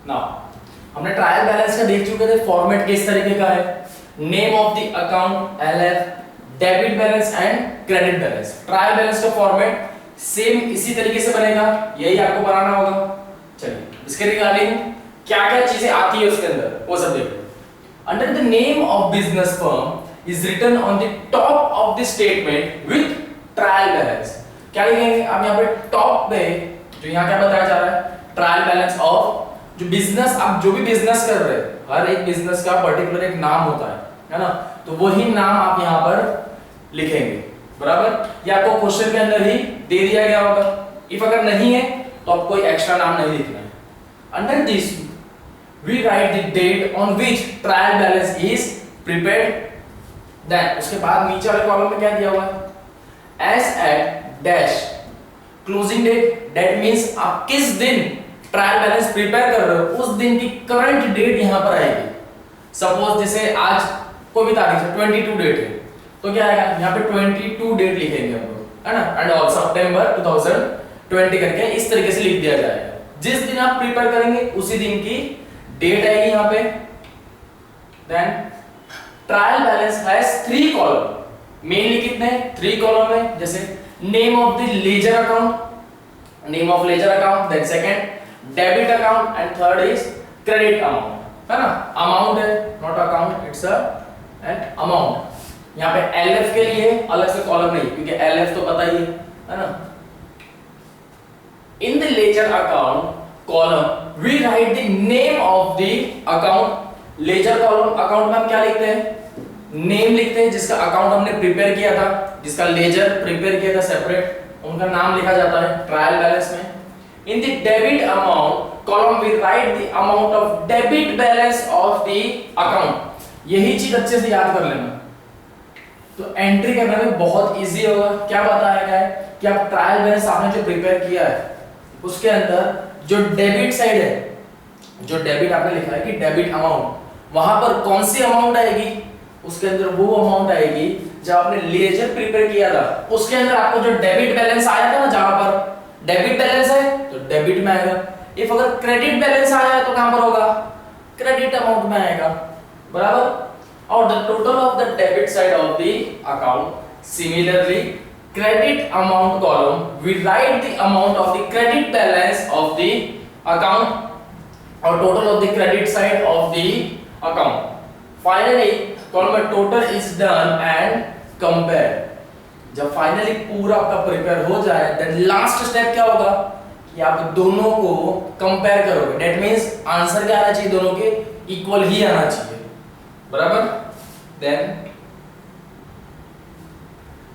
Now हमने trial balance का देख चुके थे, फॉर्मेट किस तरीके का है, name of the account LF, debit balance and credit balance. Trial balance का फॉर्मेट सेम इसी तरीके से बनेगा, यही आपको बनाना होगा। चलिए इसके रिगार्डिंग क्या क्या चीजें आती है उसके अंदर वो सब देखो। Under the name of business firm is written on the top of the statement with trial balance. क्या लिखेंगे आप यहाँ पे टॉप पे, जो यहाँ क्या बताया जा रहा है, ट्रायल बैलेंस ऑफ जो बिजनेस, आप जो भी बिजनेस कर रहे हैं, हर एक बिजनेस का पर्टिकुलर एक नाम होता है ना, तो वही नाम आप यहाँ पर लिखेंगे, बराबर। ये आपको क्वेश्चन के अंदर ही दे दिया गया होगा। इफ अगर नहीं है तो आप कोई एक्स्ट्रा नाम नहीं लिखना है। Under this we write the date on which trial balance is prepared, then उसके बाद नीचे वाले कॉलम में क्या दिया हुआ है, as at dash closing date, that means आप किस दिन ट्रायल बैलेंस प्रिपेयर कर रहे हो उस दिन की करंट डेट यहां पर आएगी। सपोज जैसे आज कोई भी तारीख है, 22 डेट है, तो क्या आएगा यहाँ पे 22 डेट लिखेंगे हम लोग, है ना, एंड ऑल सितंबर 2020 करके इस तरीके से लिख दिया जाएगा। जिस दिन आप प्रिपेयर करेंगे उसी दिन की डेट आएगी यहाँ पे। Then trial balance has 3 column, mainly कितने 3 कॉलम है, जैसे name of the ledger account, name of ledger account, then second debit account and third is credit amount, है ना, अमाउंट है not account, it's an amount. यहाँ पे LF के लिए अलग से कॉलम नहीं, क्योंकि LF तो पता ही है ना। In the ledger account column we write the name of the account. Ledger column account में हम क्या लिखते हैं, नेम लिखते हैं, जिसका अकाउंट हमने प्रिपेयर किया था, जिसका लेजर प्रिपेयर किया था सेपरेट, उनका नाम लिखा जाता है ट्रायल बैलेंस में। In the debit amount column we write the amount of debit balance of the account. यही चीज अच्छे से याद कर लेना, तो एंट्री करने में बहुत इजी होगा। क्या बताया गया है कि आप ट्रायल बैलेंस आपने जो प्रिपेयर किया है उसके अंदर जो डेबिट साइड है, जो डेबिट आपने लिखा है कि डेबिट अमाउंट, वहां पर कौन सी अमाउंट आएगी, उसके अंदर वो अमाउंट आएगी जब आपने लेजर प्रिपेयर किया था उसके अंदर आपको जो डेबिट बैलेंस आया था ना, जहां पर डेबिट बैलेंस है तो डेबिट में आएगा। इफ अगर क्रेडिट बैलेंस आया है तो कहां पर होगा, क्रेडिट अमाउंट में आएगा, बराबर। और the total of the debit side of the account. Similarly, credit amount column we write the amount of the credit balance of the account or total of the credit side of the account. Finally, column total is done and compare. जब finally पूरा आपका prepare हो जाए then last step क्या होगा कि आप दोनों को कंपेयर करोगे। That means आंसर क्या आना चाहिए, दोनों के इक्वल ही आना चाहिए, बराबर। Then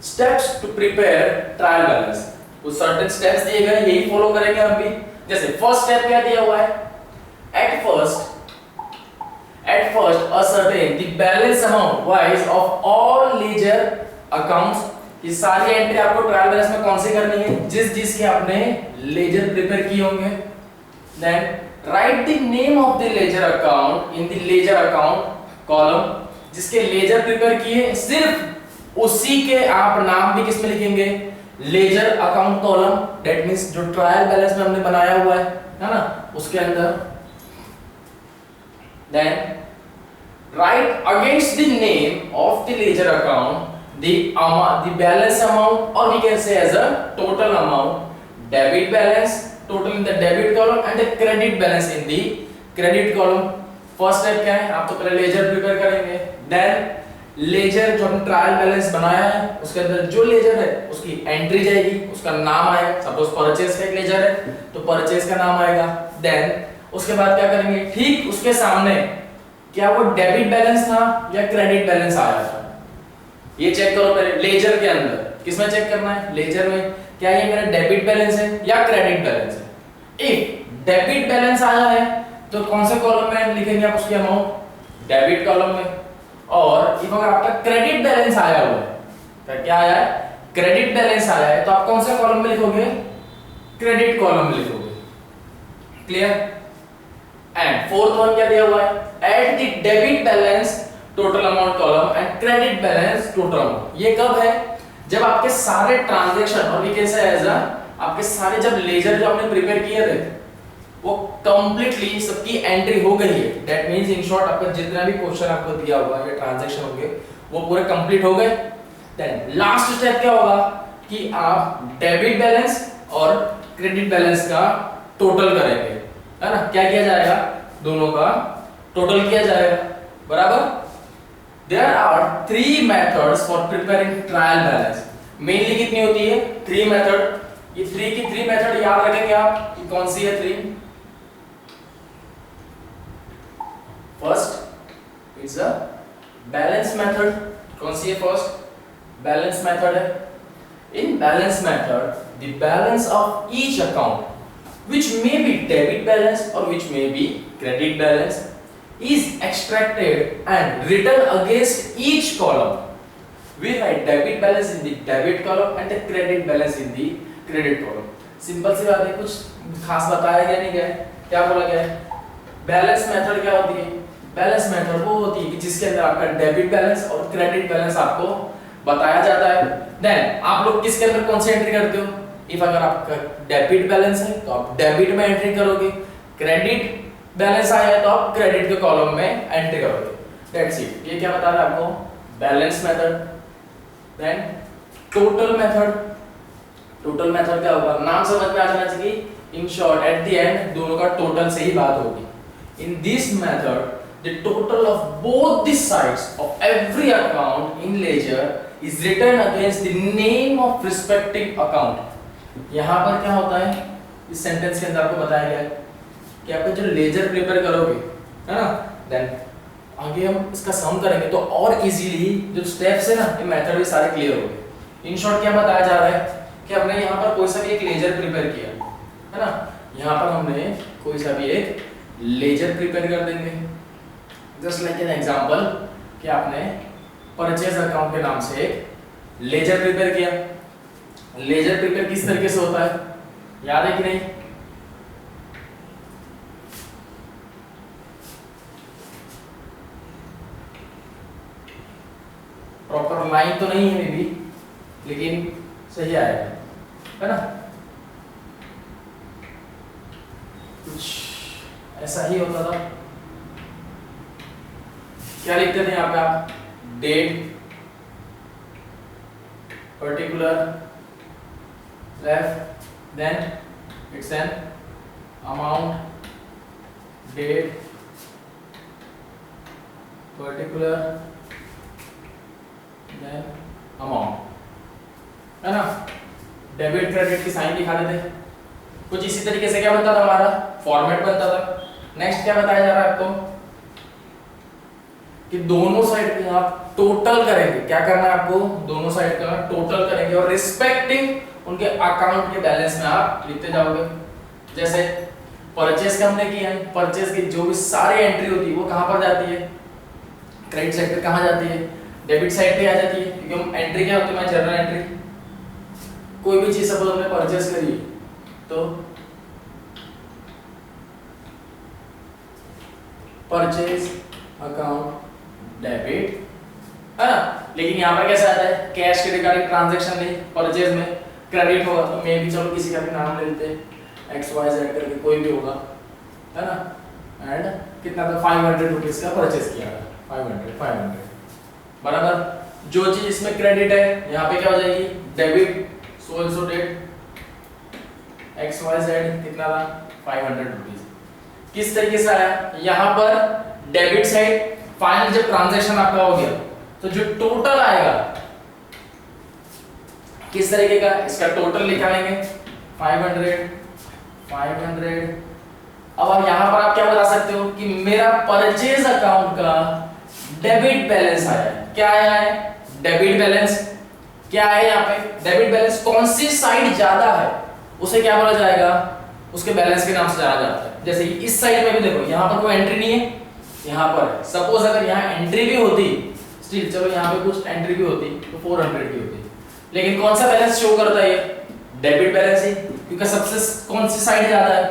steps to prepare trial balance, कुछ certain steps दिए गए, यही फॉलो करेंगे हम भी। जैसे फर्स्ट स्टेप क्या दिया हुआ है, at first ascertain the balance amount wise of all ledger accounts। ये सारी एंट्री आपको ट्रायल बैलेंस में कौन सी करनी है, जिस के आपने लेजर प्रिपेयर किए होंगे। Then write the name of the ledger account in the ledger account column। जिसके लेजर प्रिपेयर किए सिर्फ उसी के आप नाम भी किस में लिखेंगे, ledger account column, that means जो ट्रायल बैलेंस में हमने बनाया हुआ है ना, उसके अंदर। Then write against the name of the ledger account the balance amount, और we can say as a total amount, debit balance total in the debit column and the credit balance in the credit column. First step क्या है, आप तो पहले ledger prepare करेंगे, then ledger जो हमने trial balance बनाया है उसके अंदर जो लेजर है उसकी एंट्री जाएगी, उसका नाम आएगा। सपोज परचेज का एक लेजर है तो परचेज का नाम आएगा। देन उसके बाद क्या करेंगे, ठीक उसके सामने क्या वो डेबिट बैलेंस था या क्रेडिट बैलेंस आया था, ये चेक करो पहले लेजर के अंदर। किसमें चेक करना है, लेजर में, क्या ये मेरा डेबिट बैलेंस है या क्रेडिट बैलेंस है। इफ डेबिट बैलेंस आया है तो कौन से कॉलम में लिखेंगे आप उसकी अमाउंट, डेबिट कॉलम में। और इफ अगर आपका क्रेडिट बैलेंस आया हुआ है, तो क्या आया है, क्रेडिट बैलेंस आया है, तो आप कौन से कॉलम में लिखोगे, क्रेडिट कॉलम में लिखोगे। क्लियर। एंड फोर्थ वन क्या दिया हुआ है, at the debit balance total amount column and credit balance total amount. ये कब है, जब आपके सारे ट्रांजैक्शन और वी कैन से एज आपके सारे जब लेजर जो आपने प्रिपेयर किए थे वो कंप्लीटली सबकी एंट्री हो गई है। दैट मींस इन शॉर्ट आपका जितना भी क्वेश्चन आपको दिया हुआ या ट्रांजैक्शन होंगे वो पूरे कंप्लीट हो गए। देन लास्ट स्टेप क्या होगा कि आप डेबिट बैलेंस और क्रेडिट बैलेंस का टोटल करेंगे, है ना। क्या किया जाएगा, दोनों का टोटल किया जाएगा, बराबर। There are 3 methods for preparing trial balance. Mainly कितनी होती है, 3 मेथड। ये 3 की 3 मेथड याद रखेंगे आप कि कौन सी है 3। First it's a balance method. कौन सी है फर्स्ट, बैलेंस मेथड है। In balance method the balance of each account which may be debit balance or which may be credit balance is extracted and written against each column. We write debit balance in the debit column and the credit balance in the credit column. Simple सी बात है, कुछ खास बताया गया नहीं गया है। क्या बोला गया है, बैलेंस मेथड क्या होती है, बैलेंस मेथड वो होती है कि जिसके अंदर आपका डेबिट बैलेंस और क्रेडिट बैलेंस आपको बताया जाता है। देन आप लोग किसके अंदर कौन सी एंट्री करते हो, इफ अगर आपका डेबिट बैलेंस है तो आप डेबिट में एंट्री करोगे, क्रेडिट बैलेंस आया है तो आप क्रेडिट के कॉलम में एंट्री करोगे। That's it. ये क्या बता रहा है आपको, balance method. Then total method. Total method क्या होगा, नाम समझ में आ जाना चाहिए। In short at the end दोनों का टोटल से ही बात होगी। In this method the total of both the sides of every account in ledger is written against the name of respective account. यहाँ पर क्या होता है, इस सेंटेंस के अंदर आपको बताया गया है कि आप जो लेजर प्रिपेयर करोगे, है ना, देन आगे हम इसका सम करेंगे तो और इजीली जो स्टेप्स है ना, ये मेथड भी सारे क्लियर हो गए। इन शॉर्ट क्या बताया जा रहा है कि हमने यहाँ पर कोई सा भी एक लेजर प्रिपेयर किया, है ना, यहाँ पर हमने कोई सा भी एक लेजर प्रिपेयर कर देंगे। जस्ट लाइक एन एग्जांपल कि आपने परचेज अकाउंट के नाम से एक लेजर प्रिपेयर किया। लेजर प्रिपेयर किस तरीके से होता है, याद है कि नहीं, प्रॉपर लाइन तो नहीं है मे बी, लेकिन सही आएगा, है ना। कुछ ऐसा ही होता था। क्या लिखते थे यहाँ पे आप, date, particular, left, then it's an amount, date, particular, then amount, है ना। डेबिट क्रेडिट की साइन दिखा देते, कुछ इसी तरीके से क्या बनता था, हमारा फॉर्मेट बनता था। नेक्स्ट क्या बताया जा रहा है आपको कि दोनों साइड पे आप टोटल करेंगे। क्या करना है आपको, दोनों साइड का टोटल करेंगे और रिस्पेक्टिव उनके अकाउंट के बैलेंस में आप लिखते जाओगे। जैसे परचेज का हमने किया है, परचेज की जो भी सारी एंट्री होती है वो कहां पर जाती है, क्रेडिट साइड पे कहां जाती है, डेबिट साइड पे आ जाती है। क्योंकि हम एंट्री क्या होती है, जनरल एंट्री, कोई भी चीज सपोज हमने परचेज करी तो परचेज अकाउंट डेबिट, है ना। लेकिन यहाँ पर कैसा आता है, कैश के रिगार्डिंग ट्रांजैक्शन नहीं, परचेज में क्रेडिट होगा तो मे भी चलो किसी का भी नाम ले लेते हैं, XYZ करके कोई भी होगा, है ना। एंड कितना था, 500 रुपीज का परचेज किया था, 500 बराबर। जो चीज इसमें क्रेडिट है यहाँ पे क्या हो जाएगी, डेबिट, सो डेट XYZ कितना था, 500 रुपीज। किस तरीके से आया, यहाँ पर डेबिट साइड फाइनल जब ट्रांजैक्शन आपका हो गया तो जो टोटल आएगा किस तरीके का, इसका टोटल निकालेंगे 500। अब आप यहां पर आप क्या बता सकते हो कि मेरा परचेज अकाउंट का डेबिट बैलेंस आया है। क्या आया है, डेबिट बैलेंस। क्या है यहाँ पे, डेबिट बैलेंस कौन सी साइड ज्यादा है उसे क्या बोला जाएगा, उसके बैलेंस के नाम से जाना जाता है। जैसे इस साइड में भी देखो, यहाँ पर कोई एंट्री नहीं है, यहाँ पर सपोज अगर यहाँ एंट्री भी होती, स्टिल चलो यहाँ पे कुछ एंट्री भी होती तो 400 की होती, लेकिन कौन सा बैलेंस शो करता है, डेबिट बैलेंस ही, क्योंकि सबसे कौन सी साइड ज्यादा है,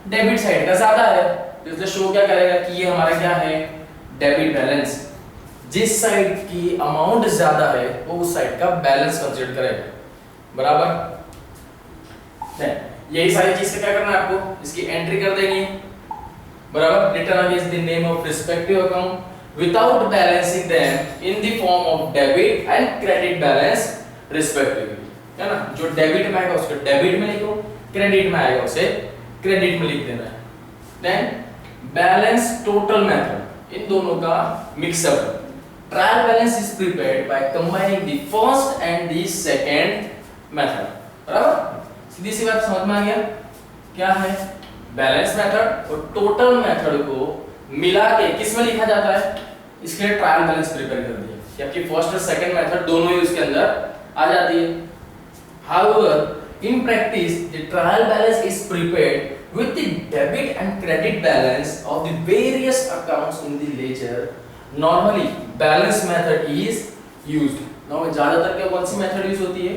डेबिट साइड का ज्यादा है, तो इसलिए शो क्या करेगा कि ये हमारा क्या है, डेबिट बैलेंस। जिस साइड की अमाउंट ज्यादा है वो उस साइड का बैलेंस कंसीडर करेगा, बराबर। यही सारी चीज से क्या करना है आपको, इसकी एंट्री कर देंगे बराबर। Return against the name of respective account without balancing them in the form of debit and credit balance respectively, है ना। जो डेबिट में आएगा उसको डेबिट में लिखो, क्रेडिट में आएगा उसे क्रेडिट में लिख देना है। देन बैलेंस टोटल मेथड, इन दोनों का mixup. Trial balance is prepared by combining the first and the second method, बराबर। सीधी सी बात समझ में आ गया क्या है। बैलेंस मेथड और टोटल मेथड को मिला के किस में लिखा जाता है, इसके लिए ट्रायल बैलेंस प्रिपेयर कर दिया कि आपकी फर्स्ट और सेकंड मेथड दोनों ही उसके अंदर आ जाती है। However, in practice, the trial balance is prepared with the debit and credit balance of the various accounts in the ledger. Normally, balance method is used. Now, ज़्यादातर क्या कौन सी मेथड यूज होती है,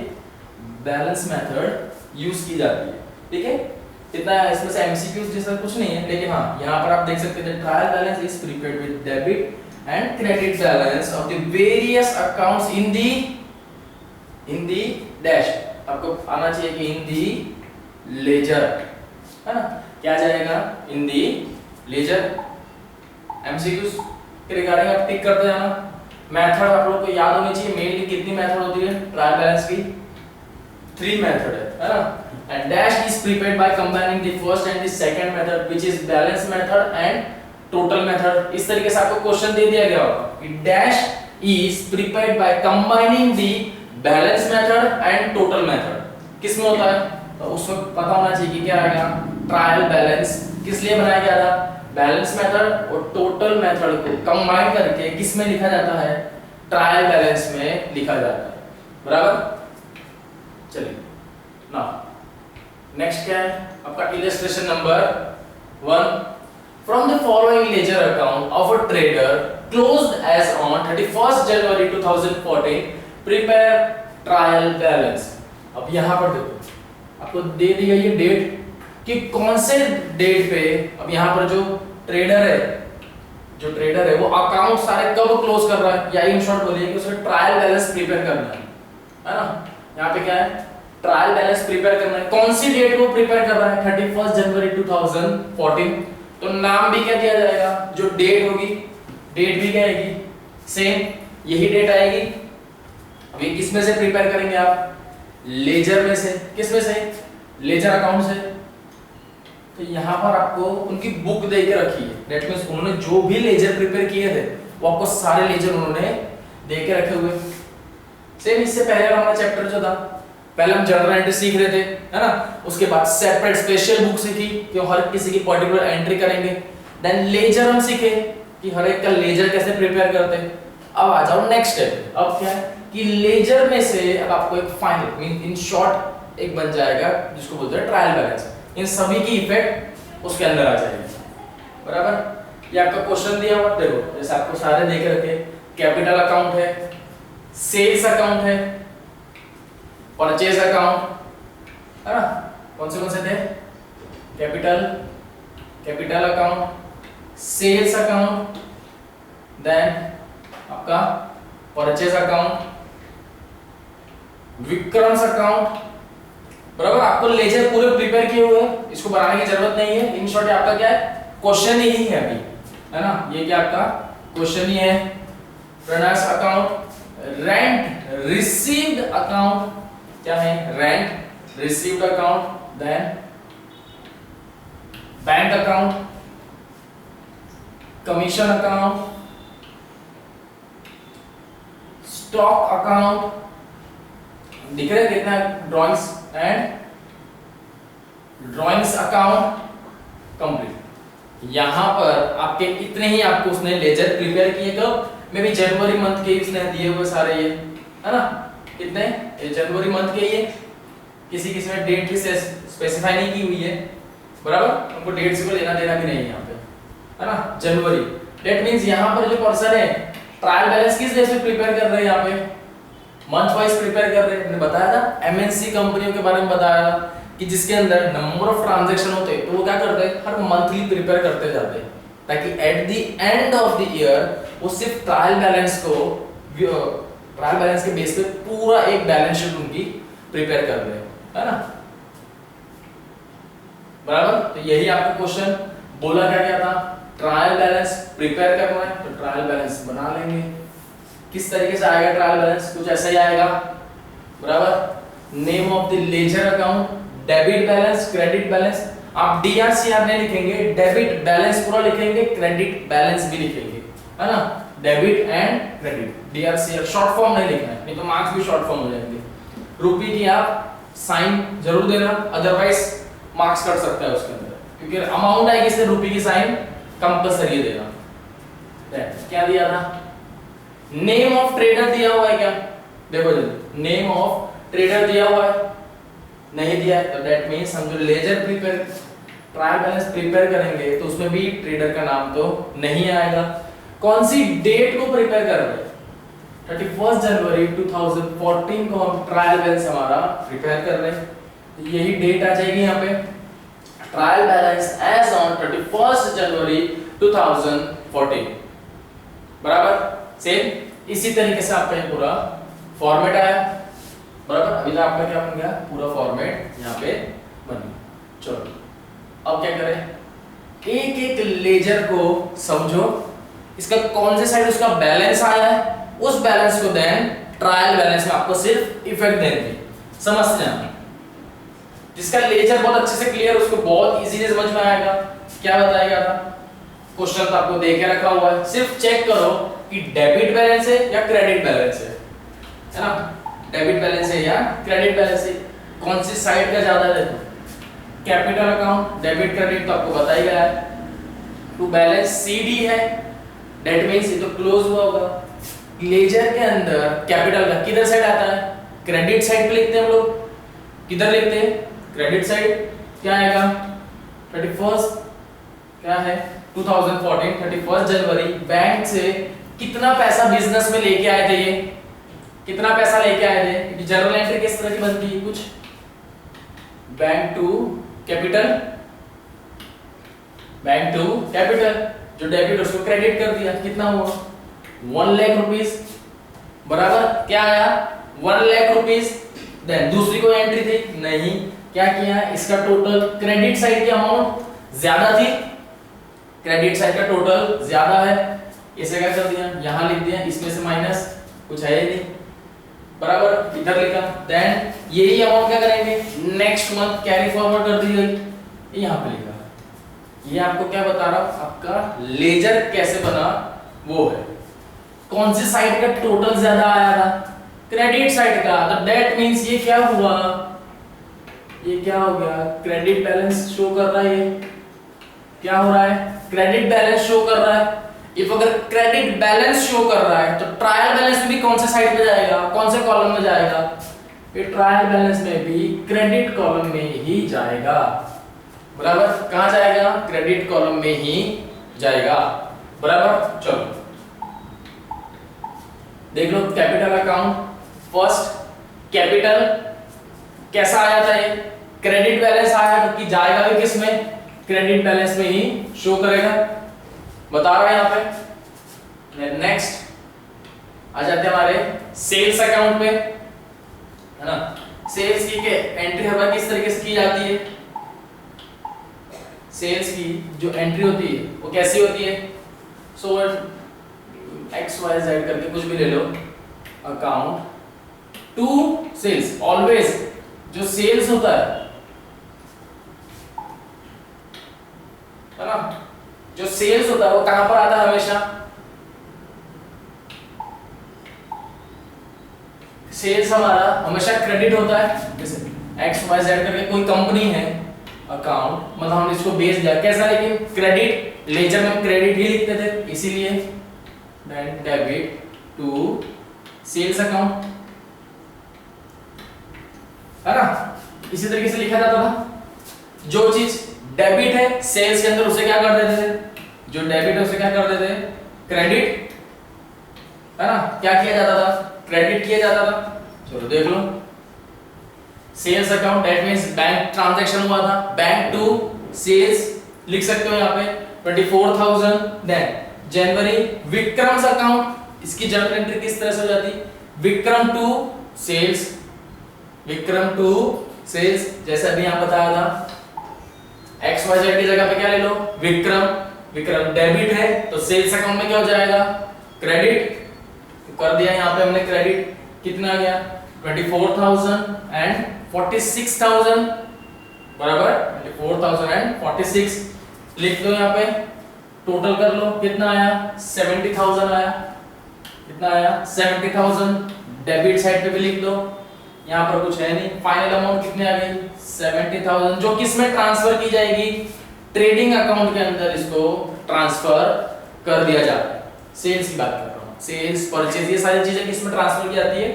बैलेंस मेथड यूज की जाती है, ठीक है। इतना इसमें से एमसीक्यूज जैसा कुछ नहीं है, लेकिन हाँ यहाँ पर आप देख सकते हैं trial balance is prepared with debit and credit balance of the various accounts in the dash. आपको आना चाहिए कि इन दी लेजर, है ना। क्या जाएगा, इन दी लेजर। एमसीक्यूज के रिगार्डिंग आप टिक करते जाना। मेथड आप लोग को याद होनी चाहिए, मेनली कितनी मेथड होती है ट्रायल बैलेंस की, 3 मेथड है ना। And dash is prepared by combining the first and the second method which is balance method and total method. इस तरीके से आपको क्वेश्चन दे दिया गया होगा कि dash is prepared by combining the balance method and total method. किस में होता है, तो उस वक्त पता होना चाहिए कि क्या आएगा, ट्रायल बैलेंस किस लिए बनाया गया था, बैलेंस मेथड और टोटल मेथड को कंबाइन करके किस में लिखा जाता है, ट्रायल बैलेंस में लिखा जाता है, बराबर। चलिए ना नेक्स्ट क्या है आपका illustration number 1। From the following ledger account of a trader closed as on 31st January 2014 prepare trial balance. अब यहां पर देखो आपको दे दी गई है डेट कि कौन से डेट पे, अब यहां पर जो ट्रेडर है वो अकाउंट सारे कब क्लोज कर रहा है, या इन शॉर्ट बोलिए कि उसे ट्रायल बैलेंस प्रिपेयर करना है ना। यहां पे क्या है, ट्रायल बैलेंस प्रिपेयर करना है। कौन सी डेट को प्रिपेयर कर रहा है, 31st जनवरी 2014। तो नाम भी क्या दिया जाएगा, जो डेट होगी डेट भी क्या आएगी, सेम यही डेट आएगी। अभी किस में से प्रिपेयर करेंगे आप, लेजर में से। किस में से, लेजर अकाउंट से। तो यहाँ पर आपको उनकी बुक दे के रखी है, दैट मींस उन्होंने जो भी लेजर प्रिपेयर किए थे वो आपको सारे लेजर उन्होंने दे के रखे हुए। सेम इससे पहले हमारा चैप्टर जो था, पहले हम जर्नल एंट्री सीख रहे थे, है ना। उसके बाद सेपरेट स्पेशल बुक सीखी कि हर किसी की पर्टिकुलर एंट्री करेंगे। देन लेजर हम सीखे कि हर एक का लेजर कैसे प्रिपेयर करते हैं। अब आ जाओ नेक्स्ट स्टेप। अब क्या है कि लेजर में से अब आपको एक फाइनल मीन इन शॉर्ट एक बन जाएगा जिसको बोलते हैं ट्रायल बैलेंस। इन सभी की इफेक्ट उसके अंदर आ जाएगी, बराबर। ये आपका क्वेश्चन दिया हुआ देखो, जैसे आपको सारे देके रखे, कैपिटल अकाउंट है, सेल्स अकाउंट है, परचेज अकाउंट, है ना। कौन से थे, capital account, sales account, then आपका परचेज अकाउंट, विक्रम्स अकाउंट, बराबर। आपको लेजर पूरे प्रिपेयर किए हुए हैं, इसको बनाने की जरूरत नहीं है। इन शॉर्ट आपका क्या है, क्वेश्चन ही है अभी, है ना। ये क्या आपका क्वेश्चन ही है। Runners account, rent received account, क्या है, rent received account, then bank account, commission account, stock account. दिख रहे हैं कितना, drawings and drawings account complete. यहां पर आपके इतने ही आपको उसने लेजर प्रिपेयर किए, कब मे बी जनवरी मंथ के उसने दिए हुए सारे ये, है ना। कितने, ये जनवरी मंथ के, ये किसी किसी में डेट भी स्पेसिफाई नहीं की हुई है, बराबर। उनको डेट से कोई लेना देना भी नहीं है यहाँ पे, है ना। जनवरी, डेट मींस यहाँ पर जो पर्सन है ट्रायल बैलेंस किस डेट पे प्रिपेयर कर रहे हैं, यहाँ पे मंथ वाइज प्रिपेयर कर रहे हैं। मैंने बताया था एमएनसी कंपनियों के बारे में बताया था कि जिसके अंदर नंबर ऑफ ट्रांजैक्शन होते हैं, तो वो क्या करते हैं, हर मंथली प्रिपेयर करते जाते हैं, ताकि eight the end of the year वो सिर्फ ट्रायल बैलेंस के बेस पे पूरा एक बैलेंस शीट उनकी प्रिपेयर कर रहे हैं, है ना। बराबर। तो यही आपका क्वेश्चन बोला क्या था, ट्रायल बैलेंस प्रिपेयर करना है तो ट्रायल बैलेंस बना लेंगे। किस तरीके से आएगा ट्रायल बैलेंस, कुछ ऐसा ही आएगा, बराबर। Name of the ledger account, debit balance, credit balance. आप डीआरसीआर नहीं लिखेंगे, डेबिट बैलेंस पूरा लिखेंगे, क्रेडिट बैलेंस भी लिखेंगे, है ना। Debit and credit, DR CR short form नहीं लिखना है, नहीं तो मार्क्स भी शॉर्ट फॉर्म हो जाएंगे। रुपये की आप साइन जरूर देना, अदरवाइज मार्क्स कट सकता है उसके अंदर, क्योंकि अमाउंट आएगी इसलिए रुपये की साइन कंपलसरी देना। क्या दिया था, नेम ऑफ ट्रेडर दिया हुआ है क्या, देखो जल्दी, नेम ऑफ ट्रेडर दिया हुआ है, नहीं दिया है, तो दैट मींस हम जो ledger prepare trial balance prepare करेंगे तो उसमें भी ट्रेडर का नाम तो नहीं आएगा। कौन सी डेट को प्रिपेयर कर रहे हैं, 31 जनवरी 2014 को हम ट्रायल बैलेंस हमारा प्रिपेयर कर रहे हैं, तो यही डेट आ जाएगी यहाँ पे, ट्रायल बैलेंस एज ऑन 31 जनवरी 2014, बराबर। सेम इसी तरीके से आपका ये पूरा फॉर्मेट आया, बराबर। अभी तक आपका क्या बन गया, पूरा फॉर्मेट यहाँ पे बन गया। चलो अब क्या करें, एक एक लेजर को समझो, इसका कौन से साइड उसका बैलेंस आया है, उस बैलेंस को देन ट्रायल बैलेंस में आपको सिर्फ इफेक्ट देंगे, समझते हैं। जिसका लेजर बहुत अच्छे से क्लियर, उसको बहुत इजीली समझ में आएगा। क्या बताया गया था, क्वेश्चन तो आपको दे के रखा हुआ है, सिर्फ चेक करो कि डेबिट बैलेंस है या क्रेडिट बैलेंस है ना, डेबिट बैलेंस है या क्रेडिट बैलेंस है, कौन सी साइड का ज्यादा है। कैपिटल अकाउंट, डेबिट क्रेडिट तो आपको बताया गया है। टू बैलेंस सीडी है, दैट मींस ये तो क्लोज हुआ होगा। लेजर के अंदर कैपिटल का किधर साइड आता है, क्रेडिट साइड पे लिखते हैं हम लोग, किधर लिखते हैं, क्रेडिट साइड। क्या आएगा, 31 क्या है 2014, 31 जनवरी बैंक से कितना पैसा बिजनेस में लेके आए थे, ये कितना पैसा लेके आए थे, क्योंकि जर्नल एंट्री किस तरह की बनती है, कुछ bank to capital, bank to capital, जो डेबिट उसको क्रेडिट कर दिया, कितना हुआ 1 लाख रुपीस, बराबर। क्या आया 1 लाख रुपीस। देन दूसरी कोई एंट्री थी नहीं, क्या किया, इसका टोटल क्रेडिट साइड की अमाउंट ज्यादा थी, क्रेडिट साइड का टोटल ज्यादा है, इसे क्या कर दिया, यहां लिख दिया, इसमें से माइनस, कुछ है ही नहीं, बराबर, इधर लिखा। देन यही अमाउंट क्या करेंगे, नेक्स्ट मंथ कैरी फॉरवर्ड कर दी गई, यहां पे लिखा। ये आपको क्या बता रहा हूं, आपका लेजर कैसे बना वो है, कौन सी साइड का टोटल ज्यादा आया था, क्रेडिट साइड का, तो दैट मींस ये क्या हुआ, ये क्या हो गया, क्रेडिट बैलेंस शो कर रहा है, ये क्या हो रहा है, क्रेडिट बैलेंस शो कर रहा है। इफ अगर क्रेडिट बैलेंस शो कर रहा है तो ट्रायल बैलेंस भी कौन से साइड पे जाएगा, कौन से कॉलम में जाएगा, ये ट्रायल बैलेंस में भी क्रेडिट कॉलम में ही जाएगा, बराबर। कहां जाएगा, क्रेडिट कॉलम में ही जाएगा, बराबर। चलो देख लो, कैपिटल अकाउंट, फर्स्ट कैपिटल कैसा आया था, ये क्रेडिट बैलेंस आया, तो कि जाएगा भी किस में, क्रेडिट बैलेंस में ही शो करेगा, बता रहा है यहाँ पे। नेक्स्ट आ जाते हैं हमारे सेल्स अकाउंट पे, है ना। सेल्स की एंट्री हर बार किस तरीके से की जाती है, सेल्स की जो एंट्री होती है वो कैसी होती है, सो एक्स वाई जेड करके कुछ भी ले लो, अकाउंट टू सेल्स, ऑलवेज जो सेल्स होता है ना, जो सेल्स होता है वो कहां पर आता है, हमेशा सेल्स हमारा हमेशा क्रेडिट होता है, जैसे एक्स वाई जेड करके कोई कंपनी है, अकाउंट मतलब हमने इसको बेच दिया कैसा, लेकिन क्रेडिट, लेजर में हम क्रेडिट ही लिखते थे, इसीलिए then debit to sales account, है ना, इसी तरीके से लिखा जाता था। जो चीज डेबिट है सेल्स के अंदर उसे क्या कर देते थे, जो डेबिट है उसे क्या कर देते, क्रेडिट, है ना, क्या किया जाता था, क्रेडिट किया जाता था। चलो देख लो, sales account that means bank transaction हुआ था, बैंक टू सेल्स लिख सकते हो यहाँ पे 24,000। देन जनवरी विक्रम्स अकाउंट, इसकी जर्नल एंट्री किस तरह से हो जाती, Vikram to sales, Vikram to sales, जैसा अभी यहाँ बताया था, एक्स वाई जेड की जगह पे क्या ले लो, विक्रम। विक्रम डेबिट है तो सेल्स अकाउंट में क्या हो जाएगा, क्रेडिट। तो कर दिया यहाँ पे हमने क्रेडिट, कितना आ गया 24,000 एंड 46,000 बराबर 24,000 एंड 46 लिख दो यहाँ पे, टोटल कर लो कितना आया 70,000 आया, कितना आया 70,000। डेबिट साइड पे भी लिख दो, यहाँ पर कुछ है नहीं, फाइनल अमाउंट कितने आ गई 70,000, जो किसमें ट्रांसफर की जाएगी, ट्रेडिंग अकाउंट के अंदर इसको ट्रांसफर कर दिया जाता है। सेल्स की बात कर रहा हूँ, सेल्स परचेज ये सारी चीजें किसमें ट्रांसफर की जाती है,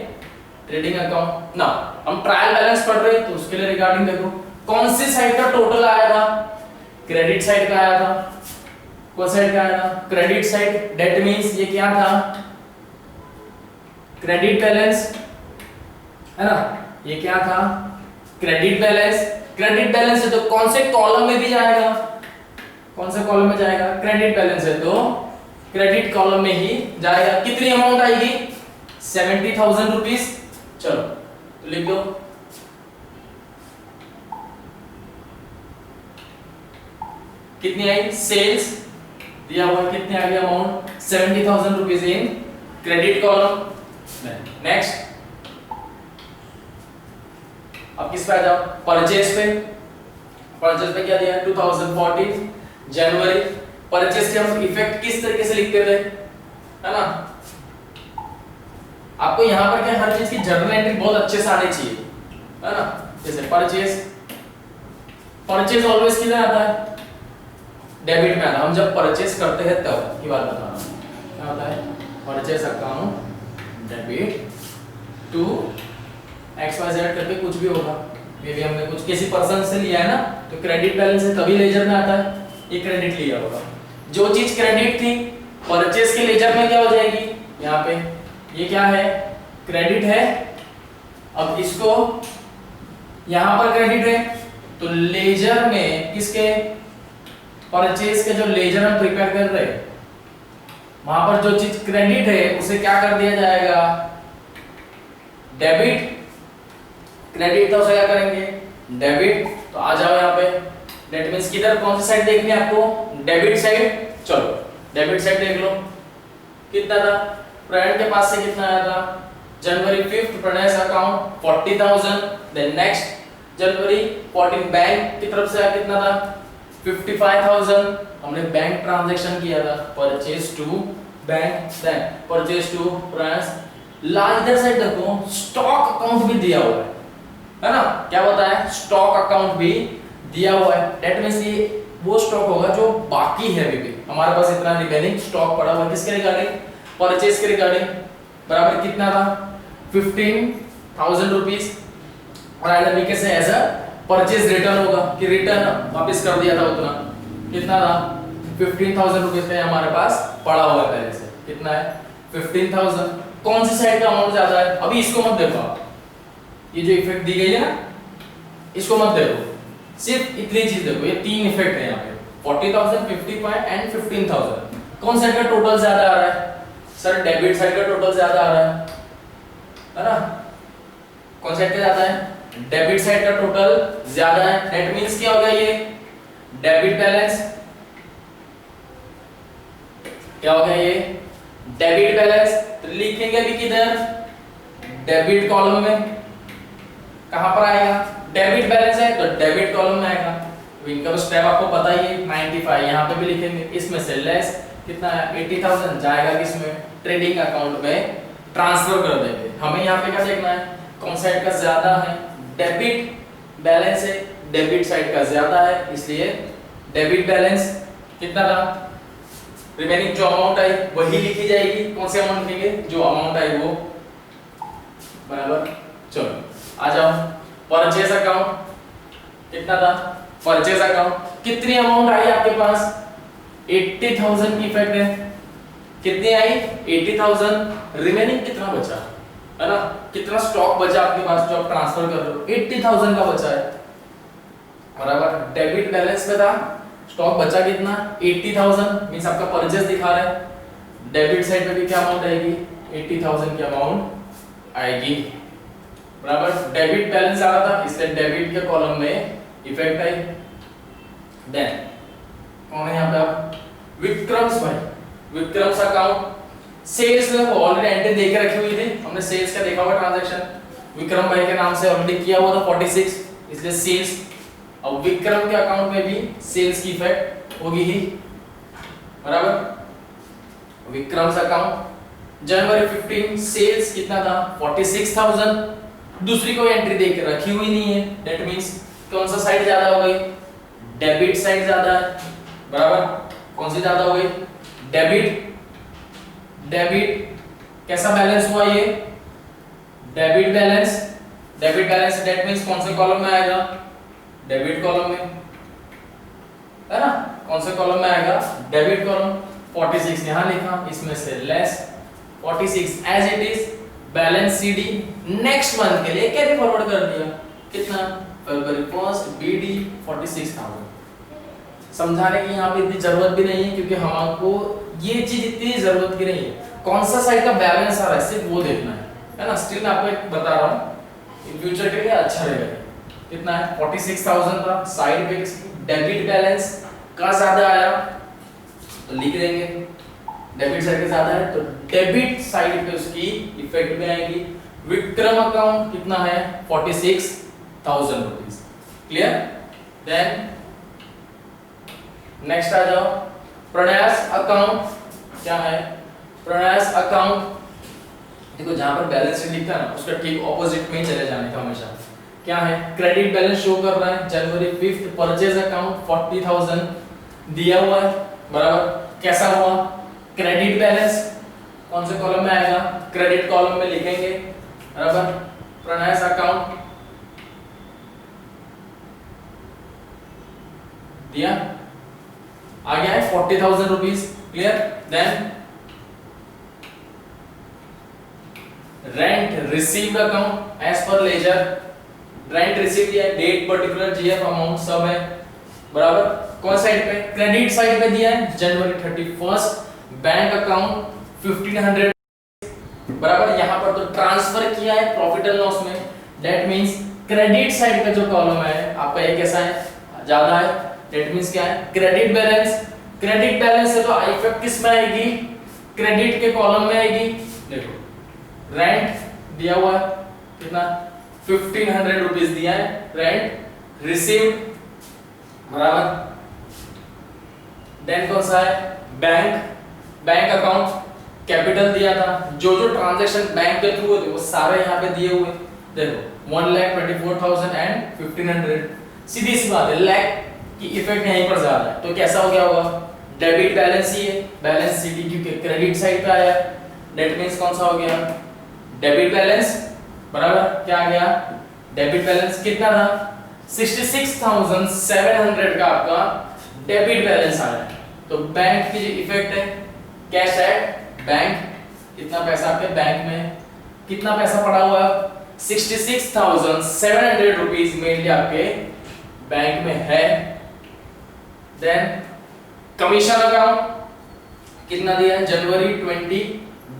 ट्रेडिंग अकाउंट ना। हम ट्रायल बैलेंस पढ़ रहे हैं तो उसके लिए रिगार्डिंग देखो कौन सी साइड का टोटल आया था, क्रेडिट साइड का आया था। कौन साइड का आया था, क्रेडिट साइड। डेट मींस ये क्या था, क्रेडिट बैलेंस है ना, ये क्या था क्रेडिट बैलेंस। क्रेडिट बैलेंस है तो कौन से कॉलम में भी जाएगा, कौन से कॉलम में जाएगा, क्रेडिट बैलेंस है तो क्रेडिट कॉलम में ही जाएगा। कितनी अमाउंट आएगी 70,000 रुपीस। चलो तो लिख दो, कितनी आई सेल्स दिया हुआ, कितने आ गया amount 70,000 rupees in credit column. Next अब किस पे आ जाओ, परचेज पे। परचेज पे क्या दिया है 2014 जनवरी। परचेज के हम इफेक्ट किस तरीके से लिखते थे, है ना। आपको यहाँ पर क्या हर चीज की जर्नल एंट्री बहुत अच्छे से आनी चाहिए, है ना। जैसे परचेज, परचेज ऑलवेज किधर आता है, डेबिट में आता है। हम जब परचेज करते हैं तब की बात बता रहा हूँ, क्या होता है purchase account debit to X Y Z करके कुछ भी होगा, मे बी हमने कुछ किसी पर्सन से लिया है ना, तो क्रेडिट बैलेंस है तभी लेजर में आता है, ये क्रेडिट लिया होगा। जो चीज क्रेडिट थी परचेज के लेजर में क्या हो जाएगी, यहाँ पे ये क्या है क्रेडिट है। अब इसको यहाँ पर क्रेडिट है तो लेजर में किसके, परचेज के जो लेजर हम प्रिपेयर कर रहे हैं वहां पर जो चीज क्रेडिट है उसे क्या कर दिया जाएगा डेबिट। क्रेडिट तो उसे क्या करेंगे डेबिट। तो आ जाओ यहाँ पे, डेट मींस किधर कौन सी साइड देखनी है आपको, डेबिट साइड। चलो डेबिट साइड देख लो, कितना था प्रणय के पास से कितना आया था जनवरी 5 प्रणय अकाउंट 40,000। देन नेक्स्ट जनवरी 14 बैंक की तरफ से कितना था 55,000। हमने बैंक ट्रांजैक्शन किया था, purchase to bank, then purchase to Pranay. Last इधर साइड देखो स्टॉक अकाउंट भी दिया हुआ है ना, क्या बताया स्टॉक अकाउंट भी दिया हुआ है। दैट मींस ये वो स्टॉक होगा जो बाकी है, अभी भी हमारे पास इतना रिमेनिंग स्टॉक पड़ा हुआ है किसके रिगार्डिंग, परचेज के रिगार्डिंग। बराबर कितना था 15,000 रुपीस। और आइडर तरीके से एज अ परचेज रिटर्न होगा कि रिटर्न वापस कर दिया था उतना, कितना था 15,000 रुपीस पे हमारे पास पड़ा हुआ है पहले से, कितना है 15,000। कौन सी साइड का अमाउंट ज्यादा है, अभी इसको मत देखो आप, ये जो इफेक्ट दी गई है ना इसको मत देखो, सिर्फ इतनी चीज देखो, ये तीन इफेक्ट है यहाँ पे 40,000, 55 एंड 15,000। कौन साइड का टोटल ज्यादा आ रहा है, सर डेबिट साइड का टोटल ज्यादा आ रहा है ना। कौन साइड का ज्यादा है, डेबिट साइड का टोटल ज्यादा है। दैट मींस क्या हो गया ये डेबिट बैलेंस, क्या हो गया ये डेबिट बैलेंस। तो लिखेंगे भी किधर, डेबिट कॉलम में। कहां पर आएगा, डेबिट बैलेंस है तो डेबिट कॉलम में आएगा। इनकम स्टेप आपको पता ही है 95, यहां पे भी लिखेंगे। इसमें से लेस कितना है 80,000 जाएगा किसमें, ट्रेडिंग अकाउंट में ट्रांसफर कर देंगे। हमें यहाँ पे क्या देखना है, कौन साइड का ज्यादा है, डेबिट बैलेंस है, डेबिट साइड का ज्यादा है, इसलिए डेबिट बैलेंस कितना था, रिमेनिंग जो अमाउंट आई वही लिखी जाएगी। कौन से अमाउंट लिखेंगे, जो अमाउंट आई वो। बराबर, चलो आ जाओ परचेज अकाउंट कितना था, परचेज अकाउंट कितनी अमाउंट आई आपके पास 80,000 की इफेक्ट है, कितनी आई 80,000। रिमेनिंग कितना बचा है ना, कितना स्टॉक बचा आपके पास जो आप ट्रांसफर कर रहे हो, 80,000 का बचा है। बराबर, डेबिट बैलेंस में था स्टॉक बचा कितना 80,000, मींस आपका परचेज दिखा रहा है। डेबिट साइड पे भी क्या अमाउंट आएगी 80,000 की अमाउंट आएगी। बराबर, डेबिट बैलेंस आ रहा था इसलिए डेबिट के कॉलम में इफेक्ट आई। देन कौन है यहाँ पे आप, विक्रम्स भाई, विक्रम्स अकाउंट। सेल्स में ऑलरेडी एंट्री दे के रखी हुई थी, हमने सेल्स का देखा हुआ ट्रांजैक्शन, विक्रम भाई के नाम से ऑलरेडी किया हुआ था 46, इसलिए सेल्स। अब विक्रम के अकाउंट में भी सेल्स की इफेक्ट होगी ही, बराबर। विक्रम्स अकाउंट जनवरी 15 सेल्स कितना था 46,000, दूसरी कोई एंट्री दे के रखी हुई नहीं है, दैट मींस कौन सा साइड ज्यादा हो गई, डेबिट साइड ज्यादा है, बराबर। कौन सी ज्यादा हो गई, डेबिट। डेबिट कैसा बैलेंस हुआ ये, debit balance. Debit balance that means कौन से कॉलम में आएगा, डेबिट कॉलम में, है ना। कौन से कॉलम में आएगा, डेबिट कॉलम। 46 यहां लिखा, इसमें से less 46 as it is. Balance CD next month के लिए कैरी फॉरवर्ड कर दिया, कितना, फरवरी 1 बीडी 46,000। समझाने की यहाँ पे इतनी जरूरत भी नहीं है, क्योंकि हमको ये चीज इतनी जरूरत की नहीं है, कौन सा साइड का बैलेंस आ रहा है सिर्फ वो देखना है ना। स्टिल मैं आपको एक बता रहा हूँ, इन फ्यूचर के लिए अच्छा रहेगा। कितना है 46,000 था, साइड पे डेबिट बैलेंस का ज्यादा आया तो लिख देंगे, डेबिट साइड का ज्यादा है तो डेबिट साइड पे उसकी इफेक्ट भी आएगी। विक्रम अकाउंट कितना है 46,000 रुपीस, क्लियर। देन नेक्स्ट आ जाओ, प्रणयास अकाउंट क्या है, प्रणयास अकाउंट देखो जहां पर बैलेंस शीट लिखा है ना उसका ठीक ऑपोजिट में ही चले जाने का हमेशा। क्या है, क्रेडिट बैलेंस शो कर रहा है जनवरी 5 परचेज अकाउंट 40,000 दिया हुआ है, बराबर। कैसा हुआ, क्रेडिट बैलेंस कौन से कॉलम में आएगा, क्रेडिट कॉलम में लिखेंगे, बराबर। प्रणयास अकाउंट दिया, आ गया है 40,000 rupees, clear. Then rent received account as per ledger, rent receive दिया है, डेट पर्टिकुलर जीएफ अमाउंट सब है, बराबर। कौन साइड पे, क्रेडिट साइड पे दिया है जनवरी 31, बैंक अकाउंट 1500, बराबर। यहां पर तो ट्रांसफर किया है प्रॉफिट एंड लॉस में, दैट मींस क्रेडिट साइड का जो कॉलम है आपका ये कैसा है, ज्यादा है, दैट मींस क्या है, क्रेडिट बैलेंस। क्रेडिट बैलेंस है तो इफेक्ट किस में आएगी, क्रेडिट के कॉलम में आएगी। देखो रेंट दिया हुआ है कितना 1500 रुपीस दिया है, रेंट रिसीव्ड, बराबर। देन कौन सा है, बैंक, बैंक अकाउंट कैपिटल दिया था, जो जो ट्रांजैक्शन बैंक के थ्रू हुए थे वो सारे यहाँ पे दिए हुए। देखो 1,24,000 एंड 1500, सीधी सी बात है, लैख की इफेक्ट यहीं पर ज्यादा है, तो कैसा हो गया होगा, डेबिट बैलेंस ही है, बैलेंस सीडी क्योंकि क्रेडिट साइड पे आया, दैट मींस कौन सा हो गया, डेबिट बैलेंस, बराबर। क्या आ गया, डेबिट बैलेंस कितना था 66,700 का आपका डेबिट बैलेंस आया। तो बैंक की जो इफेक्ट है, कैश एट बैंक, कितना पैसा आपके बैंक में, कितना पैसा पड़ा हुआ है 66,700 रुपीस मेनली आपके बैंक में है। देन कमीशन अकाउंट कितना दिया है जनवरी 20,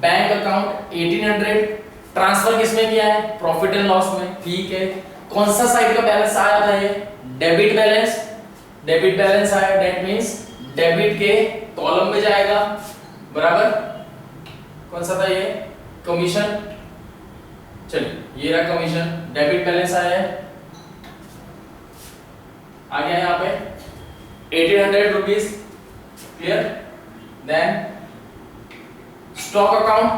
बैंक अकाउंट 1800, ट्रांसफर किसमें किया है, प्रॉफिट एंड लॉस में, ठीक है। कौन सा साइड का बैलेंस आया था ये, डेबिट बैलेंस, डेबिट बैलेंस आया, दैट मींस डेबिट के कॉलम में जाएगा, बराबर। कौन सा था ये, कमीशन, चलिए ये रहा कमीशन, डेबिट बैलेंस आया है, आ गया यहाँ पे 1800 rupees, clear. Then stock account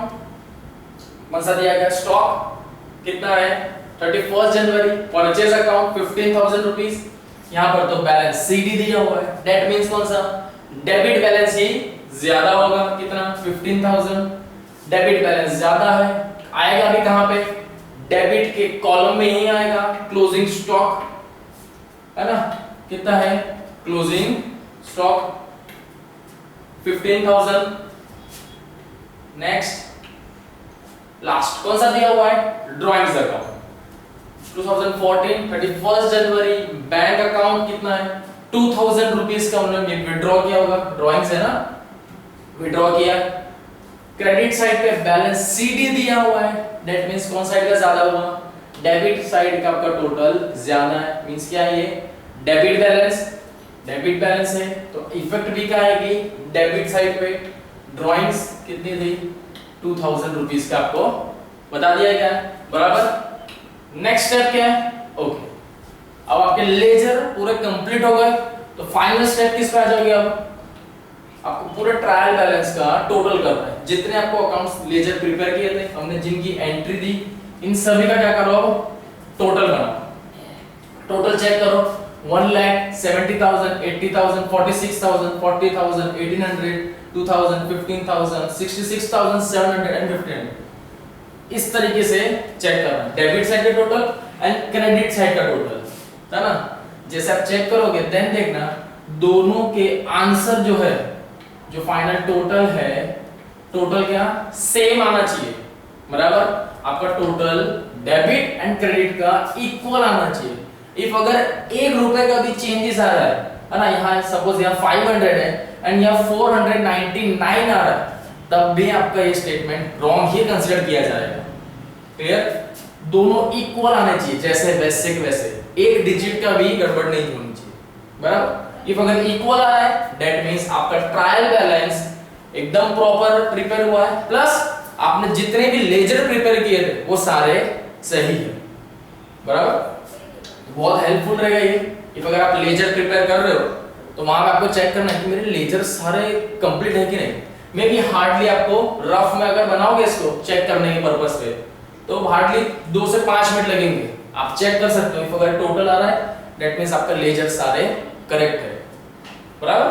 कौन सा दिया गया, स्टॉक कितना है 31 जनवरी, परचेज अकाउंट 15,000 रुपीस, यहाँ पर तो बैलेंस सीडी दिया हुआ है, दैट मींस कौन सा, डेबिट बैलेंस ही ज्यादा होगा, कितना 15,000, डेबिट बैलेंस ज्यादा है, आएगा भी कहां पे, डेबिट के कॉलम में ही आएगा, क्लोजिंग स्टॉक है ना, कितना है क्लोजिंग स्टॉक 15,000। नेक्स्ट लास्ट कौन सा दिया हुआ है, ड्राइंग्स अकाउंट 2014 31 जनवरी, बैंक अकाउंट कितना है 2,000 रुपीस का उन्होंने विड्रॉ किया होगा, ड्राइंग्स है ना, विड्रॉ किया। क्रेडिट साइड पे बैलेंस सीडी दिया हुआ है, दैट मींस कौन साइड का ज्यादा हुआ, डेबिट साइड का आपका टोटल ज्यादा है, मींस क्या है ये, डेबिट बैलेंस, डेबिट बैलेंस है तो इफेक्ट भी क्या आएगी डेबिट साइड पे। ड्राइंग्स कितनी थी 2000 रुपीस का आपको बता दिया गया बराबर। नेक्स्ट स्टेप क्या है ओके अब आपके लेजर पूरे कंप्लीट हो गए तो फाइनल स्टेप किस पे आ जाओगे अब आपको पूरे ट्रायल बैलेंस का टोटल करना है। जितने आपको अकाउंट्स लेजर प्रिपेयर किए थे हमने जिनकी एंट्री दी इन सभी का क्या करो टोटल बनाओ। टोटल चेक करो 1,70,000 80,000 46,000 40,000 1800 2,000 15,000 66,000 700 and 1,500 इस तरीके से चेक करना डेबिट साइड का टोटल एंड क्रेडिट साइड का टोटल है ना। जैसे आप चेक करोगे देन देखना दोनों के आंसर जो है जो फाइनल टोटल है टोटल क्या सेम आना चाहिए बराबर। आपका टोटल डेबिट एंड क्रेडिट का इक्वल आना चाहिए। इफ अगर 1 रुपए का भी चेंजेस आ रहा है ना यहाँ सपोज यहाँ 500 है एंड यहाँ 499 आ रहा है तब भी आपका ये स्टेटमेंट रॉन्ग ही कंसीडर किया जाएगा। क्लियर दोनों इक्वल आने चाहिए जैसे वैसे के वैसे एक डिजिट का भी गड़बड़ नहीं होनी चाहिए बराबर। इफ अगर इक्वल आ रहा है दैट मींस आपका ट्रायल बैलेंस एकदम प्रॉपर प्रिपेयर हुआ है प्लस आपने जितने भी लेजर प्रिपेयर किए थे वो सारे सही है बराबर। बहुत हेल्पफुल रहेगा ये। इफ अगर आप लेजर प्रिपेयर कर रहे हो तो वहां पे आपको चेक करना है कि मेरे लेजर सारे कंप्लीट है कि नहीं। मे बी हार्डली आपको रफ में अगर बनाओगे इसको चेक करने के पर्पस पे तो हार्डली 2 से 5 मिनट लगेंगे। आप चेक कर सकते हो इफ अगर टोटल आ रहा है दैट मींस आपका लेजर सारे करेक्ट है बराबर।